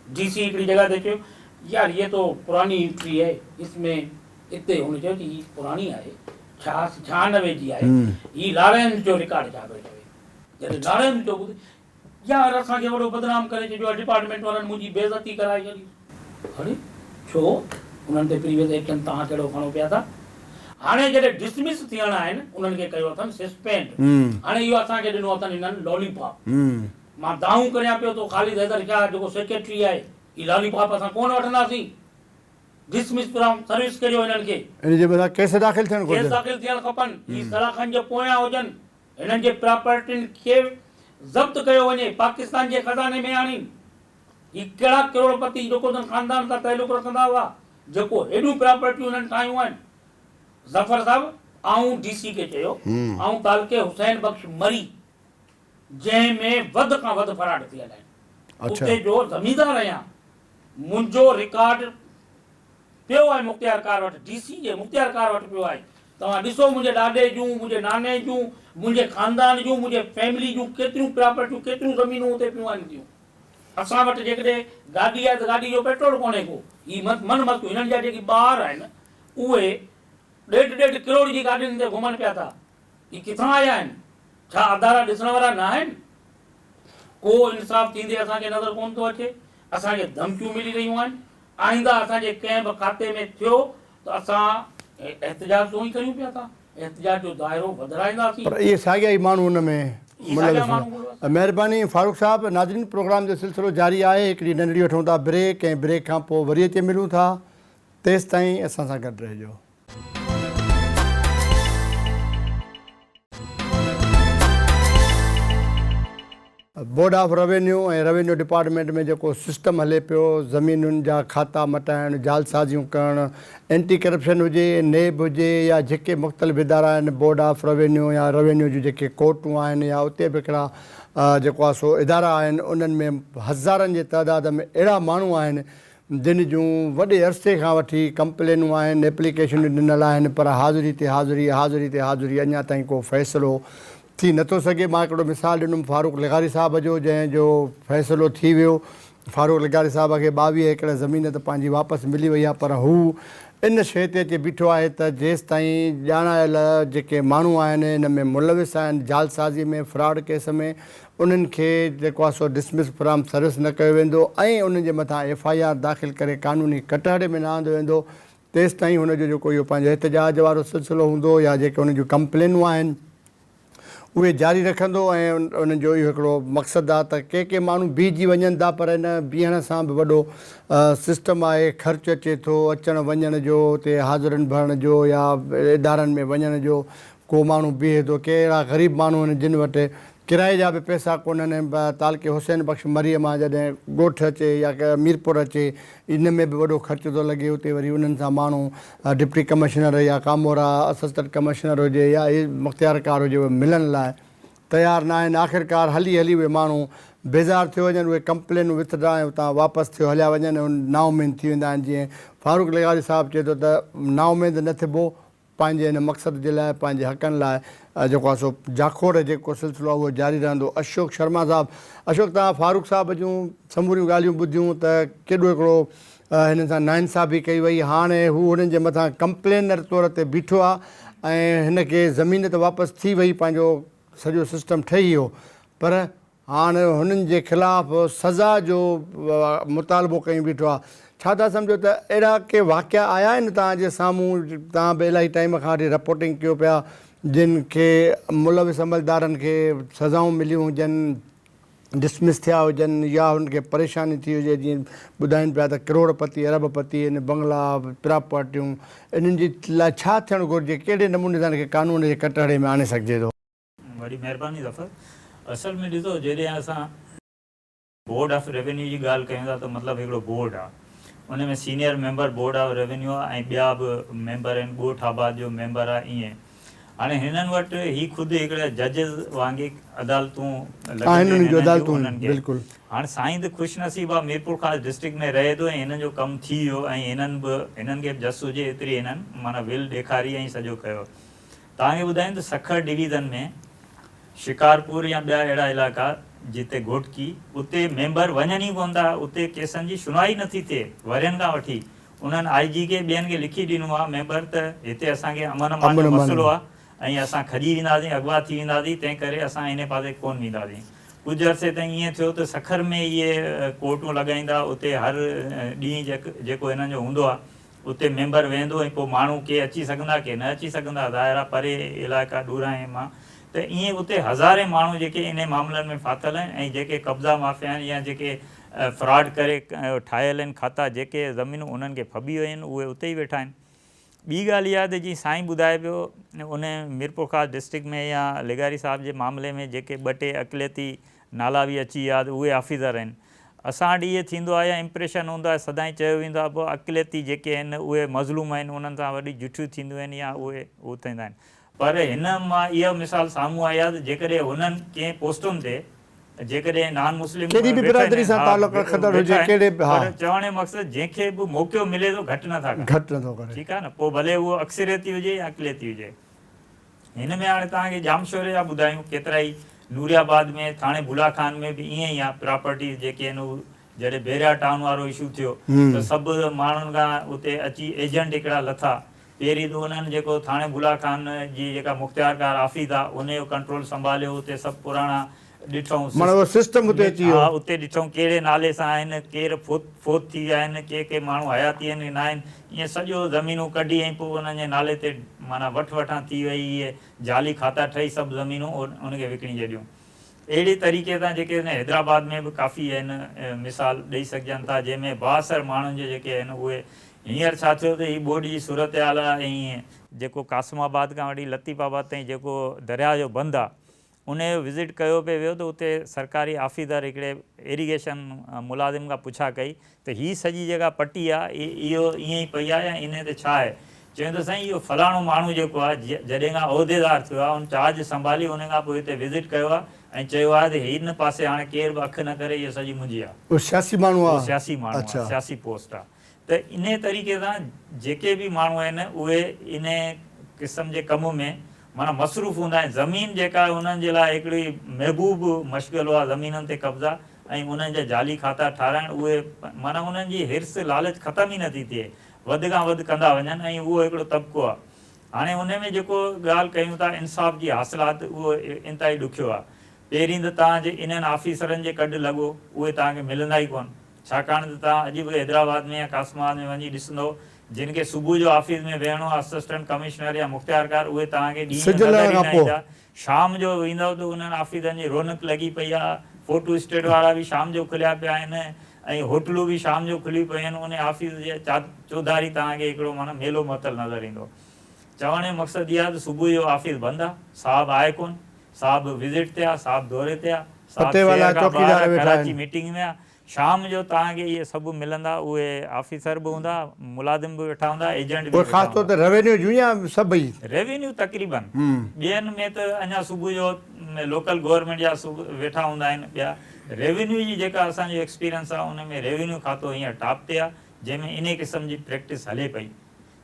डीसी हिकिड़ी जॻह ते चयो यार ये तो पुरानी हिस्ट्री है, इसमें इतने होने चाहिए कि पुरानी है 96 जी है। ये लॉरेंस जो रिकॉर्ड छा पियो चवे, जॾहिं लॉरेंस जो ॿुधे यार असांखे वॾो बदनाम करे छॾियो, डिपार्टमेंट वारनि मुंहिंजी बेइज़ती कराए छॾी। अरे छो उन्हनि ते प्रीवियस एक्शन तव्हां कहिड़ो खणो पिया था? हाणे जॾहिं डिसमिस थियणा आहिनि उन्हनि खे कयो अथनि सस्पेंड। हाणे इहो असांखे ॾिनो अथनि हिननि लॉलीपॉप। मां दाऊं करियां पियो तो ख़ालिद हैदर शाह जेको सेक्रेटरी आहे, ही लॉलीपॉप असां कोन वठंदासीं। डिसमिस फ्रॉम सर्विस करियो हिननि खे, इन जे मथां केस दाख़िल थियणु केस घुरिजे। दाख़िल थियणु खपनि। ही सलाखनि जे पोयां हुजनि, हिननि जे प्रॉपर्टियुनि खे ज़ब्त कयो वञे, पाकिस्तान जे खज़ाने में आणी। ही कहिड़ा करोड़पति जेको अथनि ख़ानदान सां तालुक़ रखंदा हुआ, जेको हेॾियूं प्रॉपर्टियूं हिननि ठाहियूं आहिनि। ज़फ़र साहब आऊं डीसी खे चयो, आऊं तालके हुसैन बख्श मरी जंहिंमें वध खां वध फराड थियल आहिनि, उते जो ज़मींदार आहियां। मुंहिंजो रिकॉर्ड पियो आहे मुख़्तियार कार वटि, डीसी जे मुख़्तियार कार वटि पियो आहे। तव्हां ॾिसो मुंहिंजे ॾाॾे जूं, मुंहिंजे नाने जूं, मुंहिंजे ख़ानदान जूं, मुंहिंजे फैमिली जूं केतिरियूं प्रॉपर्टियूं, केतिरियूं ज़मीनूं उते पियूं आहिनि थियूं। असां वटि जेकॾहिं गाॾी आहे त गाॾी जो पेट्रोल कोन्हे को। ही मन मस्तु हिननि जा जेके ॿार आहिनि उहे 1.5 करोड़ जी गाॾियुनि ते घुमनि पिया था। ही किथां आया आहिनि? छा अदारा ॾिसण वारा न आहिनि? को इंसाफ़ थींदे असांखे नज़र कोन थो अचे। असांखे धमकियूं मिली रहियूं आहिनि। आईंदा असांजे कंहिं बि खाते में थियो त असां एहतिजाज तो ई करियूं पिया था, एहतिजाज जो दाइरो वधाईंदासीं। पर इहे साॻिया ई माण्हू हुन में इहे साॻिया माण्हू। महिरबानी फारूक साहब। नाज़रीन प्रोग्राम जो सिलसिलो जारी आहे। हिकिड़ी नंढड़ी वठूं था ब्रेक, ऐं ब्रेक खां पोइ वरी अची मिलूं था। तेसि ताईं असां सां गॾु रहिजो। बोर्ड ऑफ रेवेन्यू ऐं रेवेन्यू डिपार्टमेंट में जेको सिस्टम हले पियो, ज़मीनुनि जा खाता मटाइणु, जालसाज़ियूं करणु, एंटी करप्शन हुजे, नेब हुजे, या जेके मुख़्तलिफ़ इदारा आहिनि, बोर्ड ऑफ रेवेन्यू या रेवेन्यू जूं जेके कोर्टूं आहिनि, या उते बि हिकिड़ा जेको आहे सो इदारा आहिनि, उन्हनि में हज़ारनि जे तइदाद में अहिड़ा माण्हू आहिनि जिन जूं वॾे अरसे खां वठी कंप्लेनूं आहिनि, एप्लीकेशनूं ॾिनल आहिनि, पर हाज़िरी ते हाज़िरी, हाज़िरी ते हाज़िरी, अञा ताईं को फ़ैसिलो थी नथो सघे। मां हिकिड़ो मिसाल ॾिनुमि फारूक लिगारी साहब जो, जंहिंजो फ़ैसिलो थी वियो। फारूक लिगारी साहब खे 22 एकड़ ज़मीन त पंहिंजी वापसि मिली वई आहे, पर हू इन शइ ते अची बीठो आहे त जेसि ताईं ॼाणायल जेके माण्हू आहिनि हिन में मुलविस आहिनि, जालसाज़ी में, फ्रॉड केस में, उन्हनि खे जेको आहे सो डिसमिस फ्रॉम सर्विस न कयो वेंदो ऐं उन्हनि जे मथां FIR दाख़िल करे क़ानूनी कटहरे में न आंदो वेंदो, तेसि ताईं हुनजो जेको इहो पंहिंजो एहतिजाज वारो सिलसिलो हूंदो, या जेके उन जूं कंप्लेनूं आहिनि उहे जारी रखंदो। ऐं उन्हनि जो इहो हिकिड़ो मक़सदु आहे त के माण्हू बीहजी वञनि था, पर हिन बीहण सां बि वॾो सिस्टम आहे। ख़र्चु अचे थो अचण वञण जो, उते हाज़िरनि भरण जो, या इदारनि में वञण जो। को माण्हू बीहे थो, कहिड़ा ग़रीब माण्हू आहिनि जिन वटि किराए जा बि पैसा कोन्हनि। तालके हुसैन बख्श मरीअ मां जॾहिं ॻोठु अचे या मीरपुर अचे, इन में बि वॾो ख़र्चु थो लॻे। उते वरी उन्हनि सां माण्हू डिप्टी कमिश्नर या कामोरा असिस्टेंट कमिश्नर हुजे या मुख़्तियारकार हुजे, उहे मिलण लाइ तयारु न आहिनि। आख़िरकार हली हली उहे माण्हू बेज़ार थियो वञनि, उहे कंप्लेनूं विथड्रा ऐं उतां वापसि थियो हलिया वञनि, नाउमीद थी वेंदा आहिनि। जीअं फारूक लिगारी साहब चए थो त नाउमीद न थिबो, पंहिंजे हिन मक़सद जे लाइ, पंहिंजे हक़नि लाइ जेको आहे सो जाखोड़ जेको सिलसिलो आहे उहो जारी रहंदो। अशोक शर्मा साहब, अशोक तव्हां फारूक साहब जूं समूरियूं ॻाल्हियूं ॿुधियूं त केॾो हिकिड़ो हिन सां नाइंसाफ़ी कई वई। हाणे हू हुननि जे मथां कंप्लेनर तौर ते बीठो आहे ऐं हिन खे ज़मीन त वापसि थी वई, पंहिंजो सॼो सिस्टम ठही वियो, पर हाणे हुननि जे ख़िलाफ़ु सज़ा जो मुतालबो कयूं बीठो आहे। छा था सम्झो त अहिड़ा के वाक़िया आया आहिनि तव्हांजे साम्हूं? तव्हां बि इलाही टाइम खां वठी रिपोर्टिंग कयो पिया, जिन खे मुलविस अमलदारनि खे सज़ाऊं मिलियूं हुजनि, डिसमिस थिया हुजनि, या हुनखे परेशानी थी हुजे। जीअं ॿुधाइनि पिया त करोड़पति अरबपति आहिनि, बंगला, प्रॉपर्टियूं, इन्हनि जे लाइ छा थियणु घुरिजे? कहिड़े नमूने सां हिनखे कानून जे कटहरे में आणे सघिजे थो? वॾी महिरबानी ज़फ़र। असल में ॾिसो, जॾहिं असां बोर्ड ऑफ रेवेन्यू जी ॻाल्हि कयूं था त मतिलबु हिकिड़ो बोर्ड आहे, उन में senior member board of revenue आहे ऐं ॿिया बि मेंबर आहिनि, ॻोठ आबाद जो मेंबर आहे। ईअं हाणे हिननि वटि ही ख़ुदि हिकिड़े जजिस वांगुरु अदालतूं बिल्कुलु। हाणे साईं त ख़ुशनसीबु आहे, मीरपुर ख़ासि डिस्ट्रिक्ट में रहे थो ऐं हिननि जो कमु थी वियो ऐं हिननि खे बि जस हुजे एतिरी हिननि माना विल ॾेखारी ऐं सॼो कयो। तव्हांखे ॿुधायूं त सखर डिवीज़न में शिकारपुर या ॿिया अहिड़ा इलाइक़ा जिते घोटकी उते मेंबर वञनि ई कोन था, उते केसनि जी सुनवाई नथी थिए वरियनि खां वठी। उन्हनि IG खे ॿियनि खे लिखी ॾिनो आहे मेंबर त हिते असांखे अमन अमान जो मसइलो आहे ऐं असां खॼी वेंदासीं, अॻुवा थी वेंदासीं, तंहिं करे असां इन पासे कोन वेंदासीं। कुझु अरसे ताईं ईअं थियो त सखर में इहे कोर्टूं लॻाईंदा, उते हर ॾींहुं जेको हिननि जो हूंदो आहे उते मेंबर वेंदो ऐं पोइ माण्हू के अची सघंदा के न अची सघंदा, ज़ाहिर परे इलाइक़ा ॾूरां मां त ईअं उते हज़ारे माण्हू जेके इन मामलनि में फाथल आहिनि ऐं जेके कब्ज़ा माफ़िया आहिनि या जेके फ्रॉड करे ठाहियल आहिनि खाता, जेके ज़मीनूं उन्हनि खे फबी वियूं आहिनि, उहे उते ई वेठा आहिनि। ॿी ॻाल्हि इहा त जीअं साईं ॿुधाए पियो, उन मीरपुर ख़ास डिस्ट्रिक्ट में या लिगारी साहिब जे मामले में जेके 2-टे अक़लियती नाला बि अची विया त उहे ऑफिसर आहिनि। असां वटि इहे थींदो आहे या इम्प्रेशन हूंदो आहे, सदाईं चयो वेंदो आहे पोइ अक़लियती जेके आहिनि उहे मज़लूम आहिनि, उन्हनि सां वॾी जुठियूं थींदियूं आहिनि या उहे थींदा आहिनि। पर हिन मां इहा मिसाल साम्हूं आई आहे त जेकॾहिं हुननि कंहिं पोस्टुनि ते जेकॾहिं नॉन मुस्लिम कहिड़ी बि बिरादरी सां तालुक रखंदड़ हुजे, कहिड़े बि, पर चवण जो मक़सदु जंहिंखे बि मौक़ो मिले थो घटि नथा कनि, घटि नथो करे, ठीकु आहे न, पोइ भले उहो अक्सरियती हुजे या अक़लियती हुजे। हिन में हाणे तव्हांखे जामशोरे जा ॿुधायूं केतिरा ई, नूरियाबाद में, थाणे बुला खान में बि ईअं ई आहे, प्रॉपर्टीज़ जेके आहिनि उहे जॾहिं बेरिया टाउन वारो इशू थियो त सभु माण्हुनि खां उते अची एजेंट हिकिड़ा लथा। पहिरीं त उन्हनि जेको थाणे बुला खान जी जेका मुख़्तियारकार ऑफिस आहे उन जो कंट्रोल संभालियो, उते सभु पुराणा ॾिठूं सिस्टम उते अची वियो। हा, उते ॾिठूं कहिड़े नाले सां आहिनि, केरु फोत थी विया आहिनि, के माण्हू हयाती आहिनि न आहिनि, ईअं सॼो ज़मीनूं कढी ऐं पोइ उन्हनि जे नाले ते माना वठां थी वई, इहे जाली खाता ठही सभु ज़मीनूं उनखे विकिणी छॾियूं। अहिड़े तरीक़े सां जेके आहिनि हैदराबाद में बि काफ़ी आहिनि मिसाल ॾेई सघजनि था, जंहिंमें 72 माण्हुनि जे जेके आहिनि उहे, हींअर छा थियो त हीअ बोर्ड जी सूरत हाल आहे ऐं जेको कासमाबाद खां वठी लतीफ़ाबाद ताईं जेको दरिया जो बंदि आहे उन जो विज़िट कयो पियो वियो त उते सरकारी ऑफिसर हिकिड़े इरीगेशन मुलाज़िम खां पुछा कई त हीअ सॼी जेका पटी आहे इहो ईअं ई पई आहे या इन ते छा आहे? चवनि त साईं इहो फलाणो माण्हू जेको आहे जॾहिं खां उहिदेदार थियो आहे, उन चार्ज संभाली उन खां पोइ हिते विज़िट कयो आहे ऐं चयो आहे त हिन पासे हाणे केरु बि अखि न करे, इहा सॼी मुंहिंजी आहे। उहो सियासी माण्हू आहे, सियासी माण्हू आहे, सियासी पोस्ट आहे। त इन तरीक़े सां जेके बि माण्हू आहिनि उहे इन क़िस्म जे कम में माना मसरूफ़ हूंदा आहिनि। ज़मीन जेका आहे उन्हनि जे लाइ हिकिड़ी महबूब मशग़लो आहे, ज़मीननि ते कब्ज़ा ऐं उन्हनि जा जाली खाता ठाराइण, उहे माना उन्हनि जी हिर्स लालच ख़तमु ई नथी थिए, वधि खां वधि कंदा वञनि ऐं उहो हिकिड़ो तबिको आहे। हाणे उन में जेको ॻाल्हि कयूं था इंसाफ़ जी हासिलात, उहो इंतिहाई ॾुखियो आहे। पहिरीं त तव्हांजे इन्हनि ऑफिसरनि जे कॾु लॻो उहे तव्हांखे मिलंदा ई कोन, छाकाणि त तव्हां अॼु बि हैदराबाद में या कासमाबाद में वञी ॾिसंदो, जिन खे सुबुह जो ऑफिस में वेहणो आहे, असिस्टेंट कमिश्नर या मुख़्तियारकार, उहे तव्हांखे ॾींहुं शाम जो ईंदव त उन्हनि ऑफिसनि जी रौनक लॻी पई आहे, फोटो स्टेट वारा बि शाम जो खुलिया पिया आहिनि ऐं होटलूं बि शाम जो खुली पियूं आहिनि। उन ऑफिस जे चौधारी तव्हांखे हिकिड़ो माना मेलो मतल नज़र ईंदो। चवण जो मक़सदु इहा आहे त सुबुह जो ऑफिस बंदि आहे, साहब आहे कोन, साहब विज़िट ते आहे, साहब दौरे ते आहे, कराची मीटिंग में आहे। शाम जो तव्हांखे इहे सभु मिलंदा, उहे ऑफिसर बि हूंदा, मुलाज़िम बि वेठा हूंदा, एजेंट बि। ख़ासि तौर ते रेवेन्यू जूं या सभई रेवेन्यू तक़रीबन, ॿियनि में त अञा सुबुह जो लोकल गवर्नमेंट जा वेठा हूंदा आहिनि ॿिया। रेवेन्यू जी जेका असांजो एक्सपीरियंस आहे उन में रेवेन्यू खातो हींअर टॉप ते आहे, जंहिंमें इन क़िस्म जी प्रैक्टिस हले पई।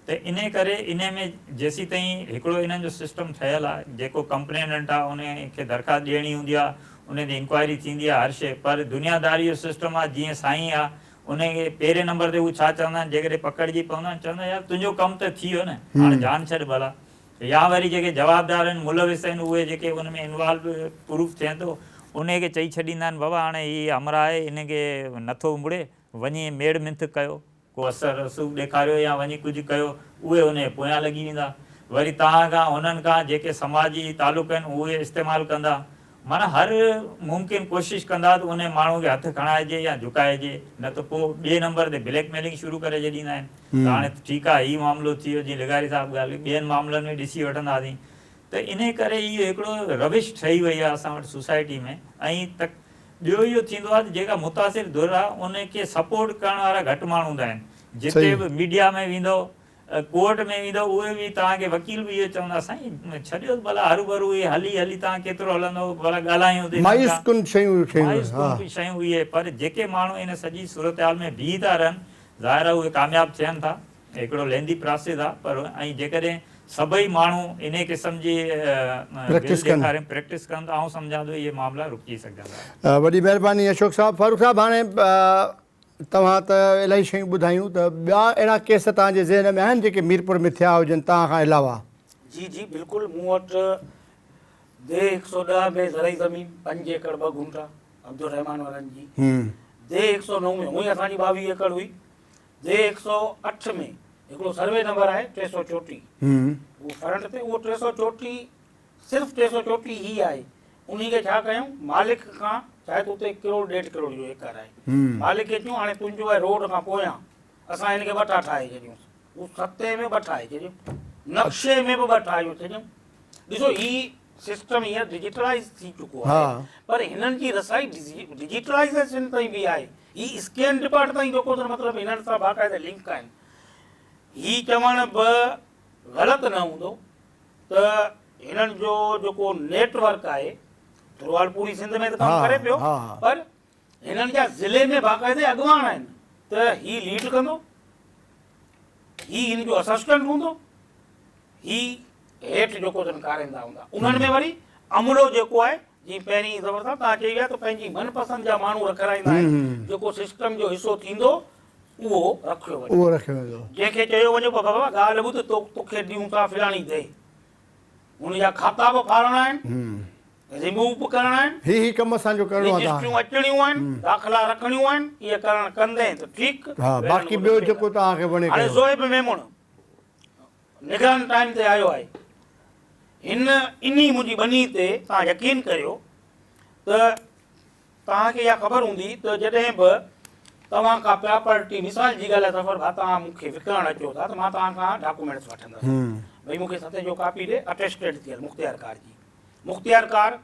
त इन करे इन में जेसीं ताईं हिकिड़ो इन्हनि जो सिस्टम ठहियलु आहे, जेको कंप्लेनेंट आहे उन खे दरख़्वास्त ॾियणी हूंदी आहे, उन ते इंक्वायरी थींदी आहे हर शइ। पर दुनियादारी जो सिस्टम आहे, जीअं साईं आहे उनखे पहिरें नंबर ते उहे छा चवंदा आहिनि, जेकॾहिं पकड़िजी पवंदा आहिनि, चवंदा यार तुंहिंजो कमु त थी वियो न, हाणे जान छॾ भला। या वरी जेके जवाबदार आहिनि, मुलविस आहिनि, उहे जेके उन में इन्वॉल्व प्रूफ थिए थो, उनखे चई छॾींदा आहिनि बाबा हाणे हीअ हमरा आहे, इनखे नथो मुड़े, वञी मेड़ मिंथ कयो, को असर रसूख़ ॾेखारियो या वञी कुझु कयो, उहे उनजे पोयां लॻी वेंदा। वरी तव्हां खां उन्हनि खां जेके समाजी तालुक आहिनि उहे इस्तेमालु कंदा, माना हर मुमकिन कोशिशि कंदा त उन माण्हू खे हथु खणाइजे या झुकाइजे, न त पोइ ॿिए नंबर ते ब्लैकमेलिंग शुरू करे छॾींदा आहिनि। त हाणे ठीकु आहे, हीउ मामिलो थी वियो, जीअं लिगारी साहिबु ॻाल्हि, ॿियनि मामलनि में ॾिसी वठंदासीं। त इन करे इहो हिकिड़ो रविश ठही वई आहे असां वटि सोसाइटी में। ऐं ॿियो इहो थींदो आहे त जेका मुतासिर धुर आहे उनखे सपोर्ट करण वारा घटि माण्हू हूंदा आहिनि। जिते बि मीडिया में वेंदो, कोर्ट में वेंदो, उहे बि तव्हांखे वकील बि इहो चवंदा साईं छॾियो भला हरू भरू, इहे हली हली तव्हां केतिरो हलंदो, भला ॻाल्हायूं शयूं इहे। पर जेके माण्हू इन सॼी सूरत हाल में बीह था रहनि, ज़ाहिर आहे उहे कामयाबु थियनि था, हिकिड़ो लेंदी प्रोसेस आहे। पर ऐं जेकॾहिं सभई माण्हू इन क़िस्म जी Practice कनि। प्रैक्टिस कनि त आउं सम्झां थो इहे मामला रुकिजी सघंदा। वॾी महिरबानी अशोक साहब। फारूक साहब, हाणे तव्हां त इलाही शयूं ॿुधायूं, त ॿिया अहिड़ा केस तव्हांजे ज़हन में आहिनि जेके मीरपुर में थिया हुजनि तव्हां खां अलावा? जी जी बिल्कुलु। मूं वटि दे 110 में ज़रई ज़मीन 5 एकड़ 2 गुंठा अब्दुल रहमान वारनि जी। दे 109 में हुई असांजी 22 एकड़ हुई। दे 108 में हिकिड़ो सर्वे नंबर आहे 334, उहो फ्रंट ते, उहो 334 सिर्फ़ु 334 ई आहे। उन खे छा कयूं, मालिक खां शायदि उते 1 करोड़ 1.5 करोड़ जो एकड़ आहे। मालिक खे चयूं हाणे तुंहिंजो आहे रोड खां पोयां असां हिन खे 2 ठाहे छॾियूं। उहो 7 में 2 ठाहे छॾियूं, नक्शे में बि 2 ठाहे छॾियूं। ॾिसो ही सिस्टम हींअर डिजिटलाइज़ थी चुको आहे, पर हिननि जी रसाई डिजिटलाइज़ेशन ताईं बि आहे। ही स्कैन डिपार्ट ताईं जेको त मतिलबु हिननि सां बाक़ाइदा लिंक आहिनि। ही चवण बि ग़लति न हूंदो त हिननि जो जेको नेटवर्क आहे थोरो पूरी सिंध में त कमु करे पियो, पर हिननि जा ज़िले में बाक़ाइदे अॻवान आहिनि त ही लीड कंदो, ही हिन जो असिस्टेंट हूंदो, ही हेठि जेको अथनि कारींदा हूंदा। उन्हनि में वरी अमलो जेको आहे, जीअं पहिरीं ख़बर सां तव्हां चई विया त पंहिंजी मनपसंदि जा माण्हू रखाईंदा आहिनि, जेको सिस्टम जो हिसो थींदो उहो रखियो वञे। जंहिंखे चयो वञे बाबा ॻाल्हि ॿुध, तोखे ॾियूं था फिलाणी दे, हुनजा खाता बि फाड़णा आहिनि, रिमूव बि करणा आहिनि, ही कम असांजो करिणो आहे, रजिस्ट्रियूं अचणियूं आहिनि, दाख़िला रखणियूं आहिनि, इहे करण कंदे त ठीकु। बाक़ी ॿियो जेको तव्हांखे वणे। हाणे ज़ोएब मेमून निगरान टाइम ते आयो आहे। हिन इन्ही मुंहिंजी बनी ते तव्हां यकीन करियो त तव्हांखे इहा ख़बर हूंदी त जॾहिं बि तव्हां का प्रॉपर्टी, मिसाल जी ॻाल्हि आहे, सफ़र भाउ तव्हां मूंखे विकिणणु अचो था त मां तव्हां खां डॉक्यूमेंट्स वठंदुसि, भई मूंखे 7 जो कॉपी ॾे, अटेस्टेड थियल मुख़्तियार कार जी। मुख़्तियार कार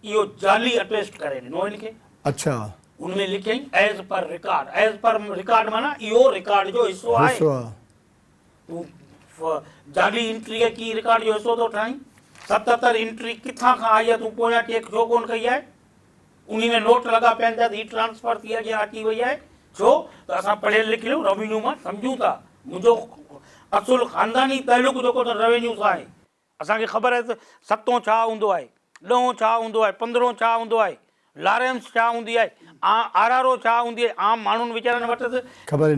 इहो जाली अटेस्ट करे ॾिनो हिनखे। अच्छा। हुनमें लिखियईं as per record. As per record माना इहो रिकॉर्ड जो हिसो आहे। तूं जाली एंट्री की रिकॉर्ड जो हिसो थो ठाहीं। 77 एंट्री किथां खां आई आहे, तूं पोयां चेक छो कोन कई आहे? उन में नोट लॻा पिया आहिनि त ही ट्रांसफर थी अॻियां अची वई आहे। छो त असां पढ़ियल लिखियल रेवेन्यू मां सम्झूं था, मुंहिंजो असुलु ख़ानदानी तालुक जेको त रेवेन्यू सां आहे। असांखे ख़बर आहे त 7 छा हूंदो आहे, 10 छा हूंदो आहे, 15 छा हूंदो आहे, लॉरेंस छा हूंदी आहे, RRO छा हूंदी आहे। आम माण्हुनि वीचारनि वटि त ख़बर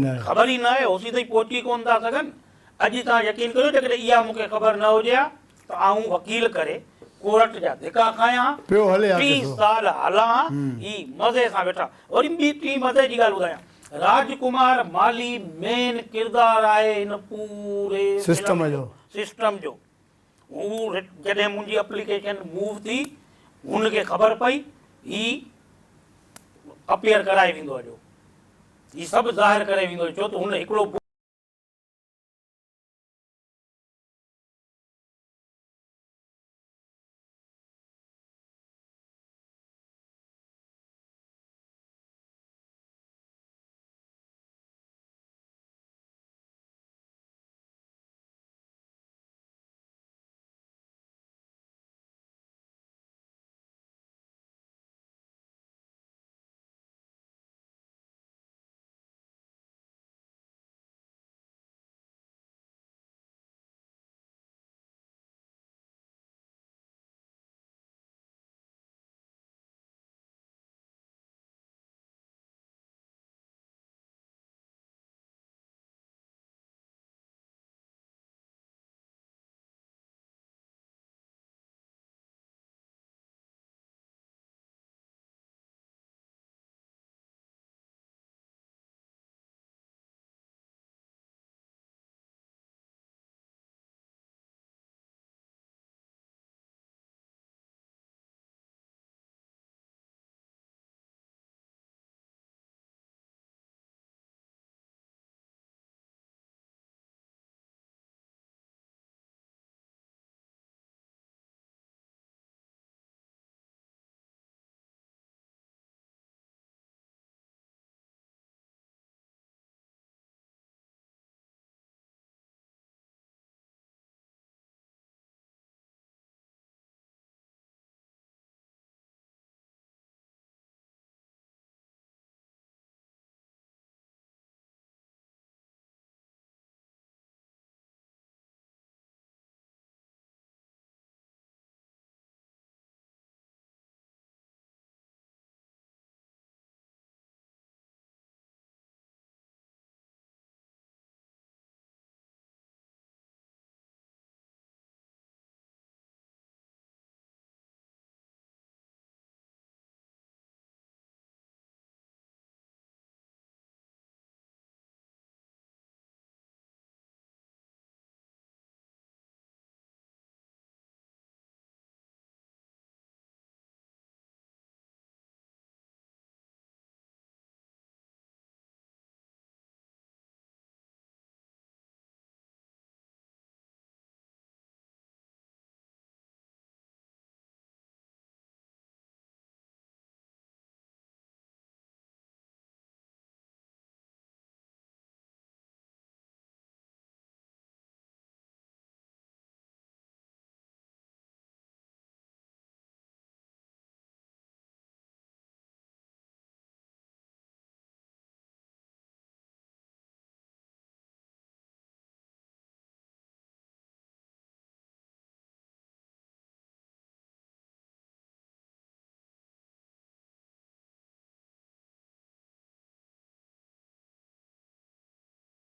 ई न आहे, होसी ताईं पहुची कोन था सघनि। अॼु तव्हां यकीन करियो जेकॾहिं इहा मूंखे ख़बर न हुजे हा त आऊं वकील करे कोर्ट जा धिका खायां, 30 साल हलां, ही मज़े सां वेठा। वरी ॿी 3 मज़े जी ॻाल्हि ॿुधायां, राजकुमार माली मेन किरदारु आहे हिन पूरे सिस्टम जो। हू जॾहिं मुंहिंजी एप्लीकेशन मूव थी, हुनखे ख़बर पई ही अपियर कराए वेंदो, अॼो ही सभु ज़ाहिर करे वेंदो, छो त हुन हिकिड़ो